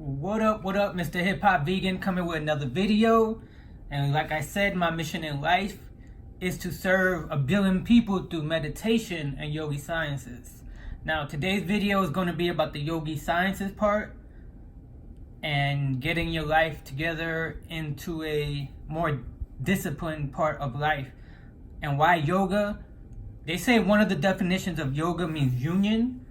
What up, Mr. Hip Hop Vegan coming with another video. And like I said, my mission in life is to serve 1 billion people through meditation and yogi sciences. Now, today's video is going to be about the yogi sciences part and getting your life together into a more disciplined part of life. And why yoga? They say one of the definitions of yoga means union.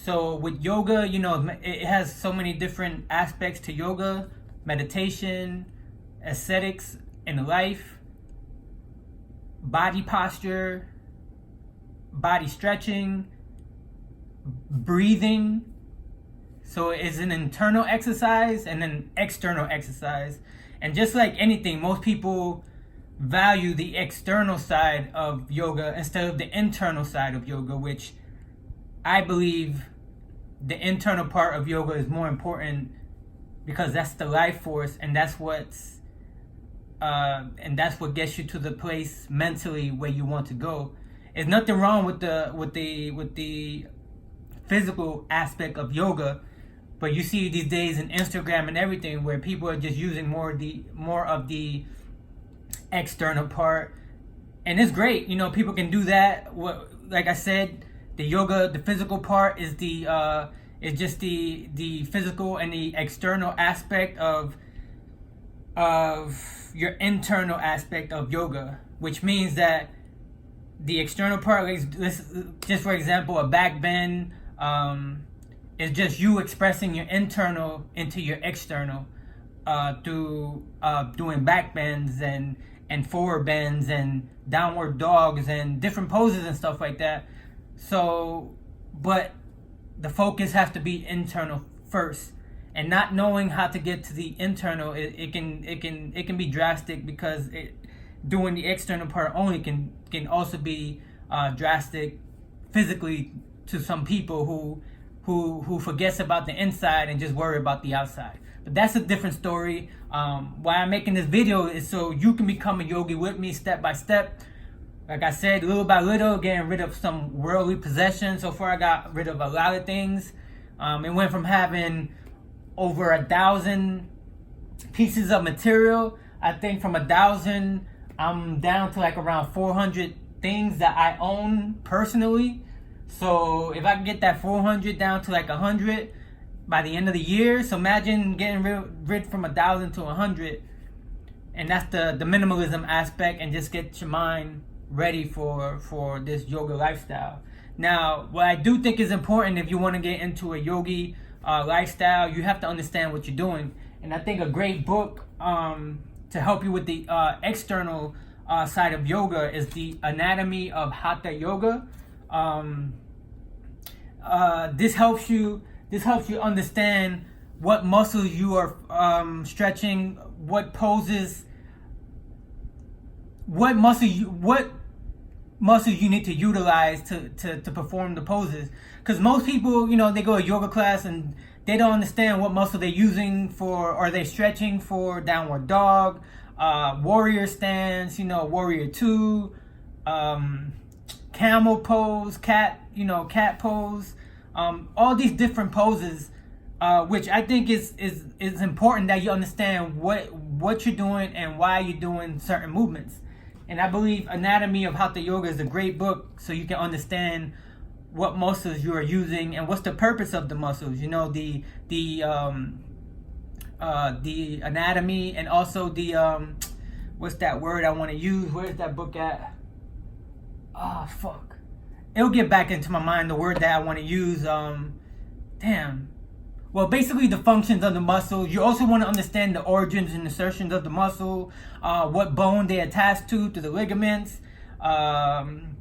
So with yoga, it has so many different aspects to yoga: meditation, aesthetics in life, body posture, body stretching, breathing. So it's an internal exercise and an external exercise. And just like anything, most people value the external side of yoga instead of the internal side of yoga, which I believe the internal part of yoga is more important because that's the life force, and that's what gets you to the place mentally where you want to go. There's nothing wrong with the physical aspect of yoga, but you see these days in Instagram and everything where people are just using more of the external part, and it's great. People can do that. Like I said, the yoga, the physical part is just the physical and the external aspect of your internal aspect of yoga, which means that the external part, just for example, a back bend, is just you expressing your internal into your external through doing back bends and forward bends and downward dogs and different poses and stuff like that. So, but the focus has to be internal first, and not knowing how to get to the internal, it can be drastic, because doing the external part only can also be drastic physically to some people who forgets about the inside and just worry about the outside. But that's a different story. Why I'm making this video is so you can become a yogi with me step by step. Like I said, little by little, getting rid of some worldly possessions. So far, I got rid of a lot of things. It went from having over 1,000 pieces of material. I think from 1,000, I'm down to like around 400 things that I own personally. So if I can get that 400 down to like 100 by the end of the year, so imagine getting rid from 1,000 to 100. And that's the minimalism aspect, and just get your mind ready for this yoga lifestyle. Now, what I do think is important, if you want to get into a yogi lifestyle, you have to understand what you're doing. And I think a great book to help you with the external side of yoga is The Anatomy of Hatha Yoga. This helps you understand what muscles you are stretching, what poses, what muscles you need to utilize to perform the poses. Because most people, they go to yoga class and they don't understand what muscle they're using for, or they stretching for downward dog, warrior stance, warrior two, camel pose, cat pose, all these different poses, which I think is important that you understand what you're doing and why you're doing certain movements. And I believe Anatomy of Hatha Yoga is a great book, so you can understand what muscles you are using and what's the purpose of the muscles. The anatomy, and also the what's that word I want to use? Where's that book at? Oh fuck! It'll get back into my mind the word that I want to use. Well, basically the functions of the muscle. You also want to understand the origins and insertions of the muscle, what bone they attach to the ligaments, and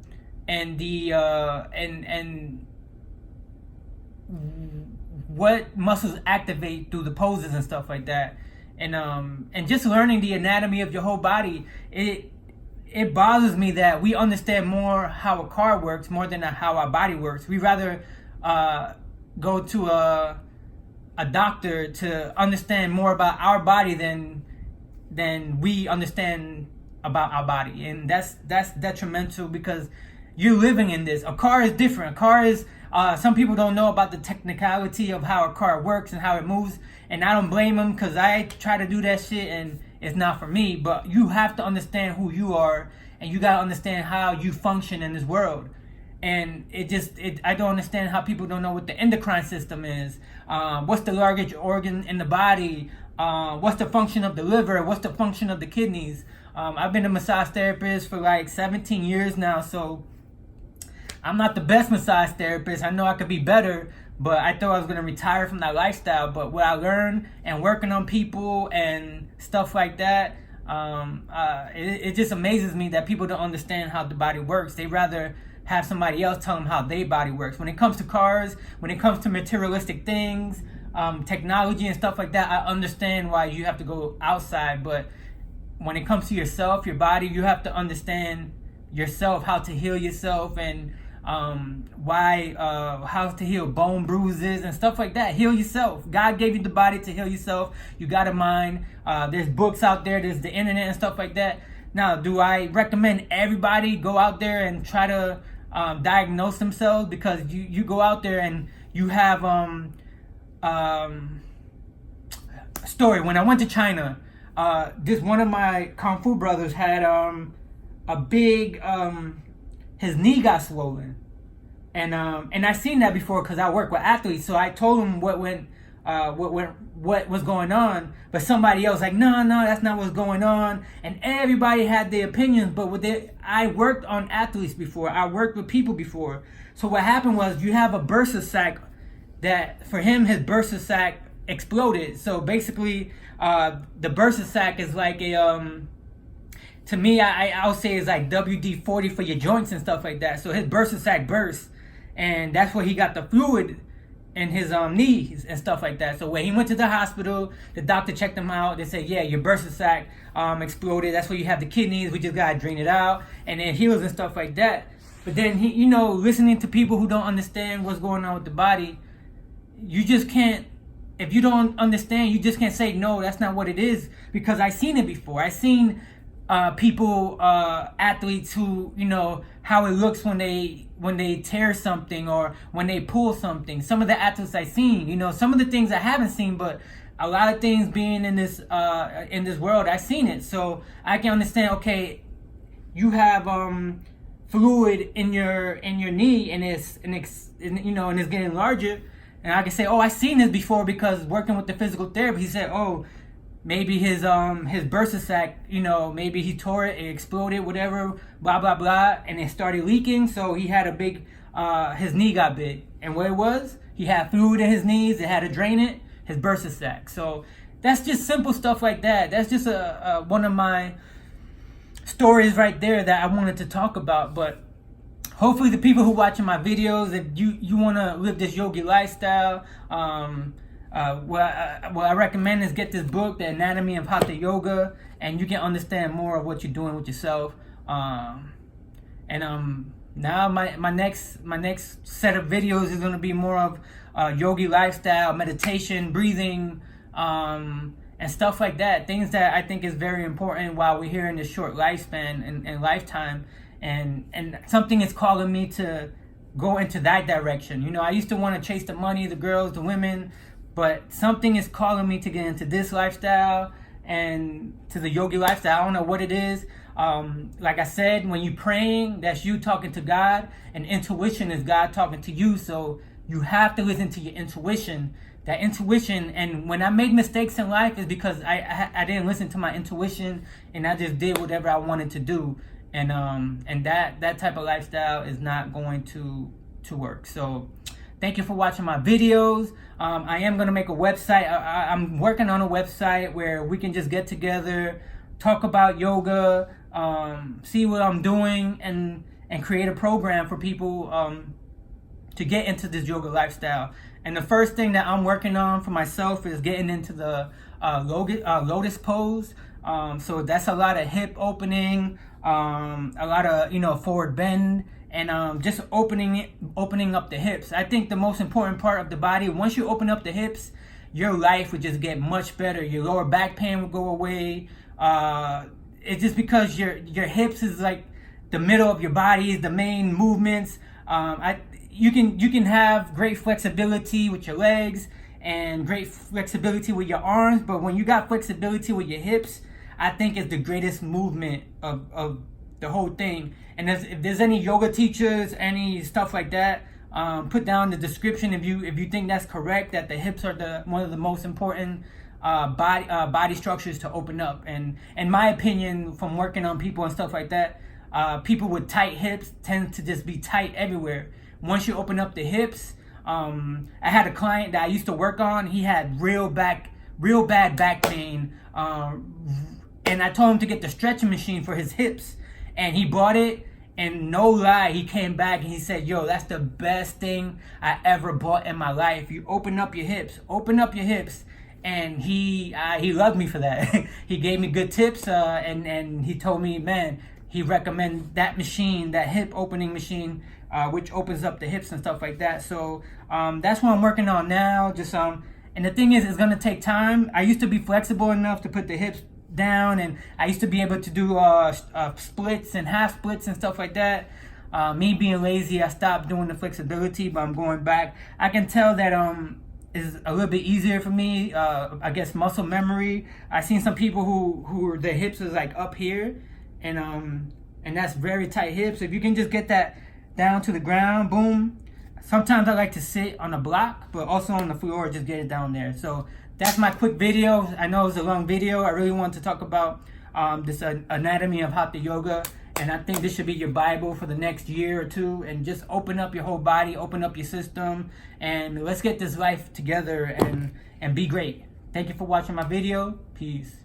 what muscles activate through the poses and stuff like that. And just learning the anatomy of your whole body. It bothers me that we understand more how a car works more than how our body works. We rather go to a doctor to understand more about our body than we understand about our body, and that's detrimental, because you're living in this. A car is different. A car is Some people don't know about the technicality of how a car works and how it moves, and I don't blame them, because I try to do that shit and it's not for me. But you have to understand who you are, and you gotta understand how you function in this world. And I don't understand how people don't know what the endocrine system is. What's the largest organ in the body? What's the function of the liver? What's the function of the kidneys? I've been a massage therapist for like 17 years now, so I'm not the best massage therapist. I know I could be better, but I thought I was gonna retire from that lifestyle. But what I learned and working on people and stuff like that, it just amazes me that people don't understand how the body works. They rather have somebody else tell them how their body works. When it comes to cars, when it comes to materialistic things, technology and stuff like that, I understand why you have to go outside. But when it comes to yourself, your body, you have to understand yourself, how to heal yourself, and how to heal bone bruises and stuff like that. Heal yourself. God gave you the body to heal yourself. You got a mind. There's books out there. There's the internet and stuff like that. Now, do I recommend everybody go out there and try to diagnose themselves? Because you go out there and you have story. When I went to China, this one of my Kung Fu brothers had a big his knee got swollen, and I seen that before because I work with athletes. So I told him what was going on, but somebody else like, no, that's not what's going on, and everybody had their opinions. But I worked on athletes before, I worked with people before. So what happened was, you have a bursa sac that for him, his bursa sac exploded. So basically, the bursa sac is like a to me, I'll say it's like WD-40 for your joints and stuff like that. So his bursa sac burst, and that's where he got the fluid in his knees and stuff like that. So when he went to the hospital, the doctor checked him out. They said, yeah, your bursa sac exploded. That's where you have the kidneys. We just gotta drain it out, and it heals and stuff like that. But then he, listening to people who don't understand what's going on with the body, you just can't. If you don't understand, you just can't say no. That's not what it is, because I seen it before. I seen people, athletes who, how it looks when they tear something or when they pull something. Some of the athletes I seen, some of the things I haven't seen, but a lot of things being in this world, I seen it. So I can understand. Okay, you have fluid in your knee, and it's getting larger, and I can say, oh, I seen this before, because working with the physical therapist, he said, oh, maybe his bursa sac, maybe he tore it, it exploded, whatever, blah blah blah, and it started leaking. So he had a big, his knee got big, and what it was, he had fluid in his knees. It had to drain it, his bursa sac. So that's just simple stuff like that. That's just one of my stories right there that I wanted to talk about. But hopefully, the people who watching my videos, if you want to live this yogi lifestyle, what I recommend is get this book, The Anatomy of Hatha Yoga, and you can understand more of what you're doing with yourself. Now my next set of videos is going to be more of yogi lifestyle, meditation, breathing, and stuff like that. Things that I think is very important while we're here in this short lifespan and lifetime. And something is calling me to go into that direction. I used to want to chase the money, the girls, the women, but something is calling me to get into this lifestyle and to the yogi lifestyle. I don't know what it is. Like I said, when you're praying, that's you talking to God, and intuition is God talking to you. So you have to listen to your intuition. That intuition, and when I made mistakes in life, is because I didn't listen to my intuition, and I just did whatever I wanted to do. And that type of lifestyle is not going to work. So thank you for watching my videos. I am going to make a website. I'm working on a website where we can just get together, talk about yoga, see what I'm doing, and create a program for people to get into this yoga lifestyle. And the first thing that I'm working on for myself is getting into the lotus pose. So that's a lot of hip opening, a lot of forward bend, and just opening up the hips. I think the most important part of the body, once you open up the hips, your life would just get much better. Your lower back pain will go away. It's just because your hips is like the middle of your body, is the main movements. you can have great flexibility with your legs and great flexibility with your arms, but when you got flexibility with your hips, I think it's the greatest movement of the whole thing. And if there's any yoga teachers, any stuff like that, put down in the description if you think that's correct, that the hips are one of the most important body structures to open up. And in my opinion, from working on people and stuff like that, people with tight hips tend to just be tight everywhere. Once you open up the hips, I had a client that I used to work on. He had real bad back pain, and I told him to get the stretching machine for his hips, and he bought it. And no lie, he came back and he said, "Yo, that's the best thing I ever bought in my life. You open up your hips, And he loved me for that. He gave me good tips, and he told me, man, he recommended that machine, that hip opening machine, which opens up the hips and stuff like that. So that's what I'm working on now. And the thing is, it's gonna take time. I used to be flexible enough to put the hips down, and I used to be able to do splits and half splits and stuff like that. Me being lazy, I stopped doing the flexibility, but I'm going back. I can tell that is a little bit easier for me. I guess muscle memory. I've seen some people who their hips is like up here, and that's very tight hips. If you can just get that down to the ground, boom. Sometimes I like to sit on a block, but also on the floor, just get it down there. So that's my quick video. I know it's a long video. I really want to talk about this anatomy of hatha yoga, and I think this should be your Bible for the next year or two, and just open up your whole body, open up your system, and let's get this life together and be great. Thank you for watching my video. Peace.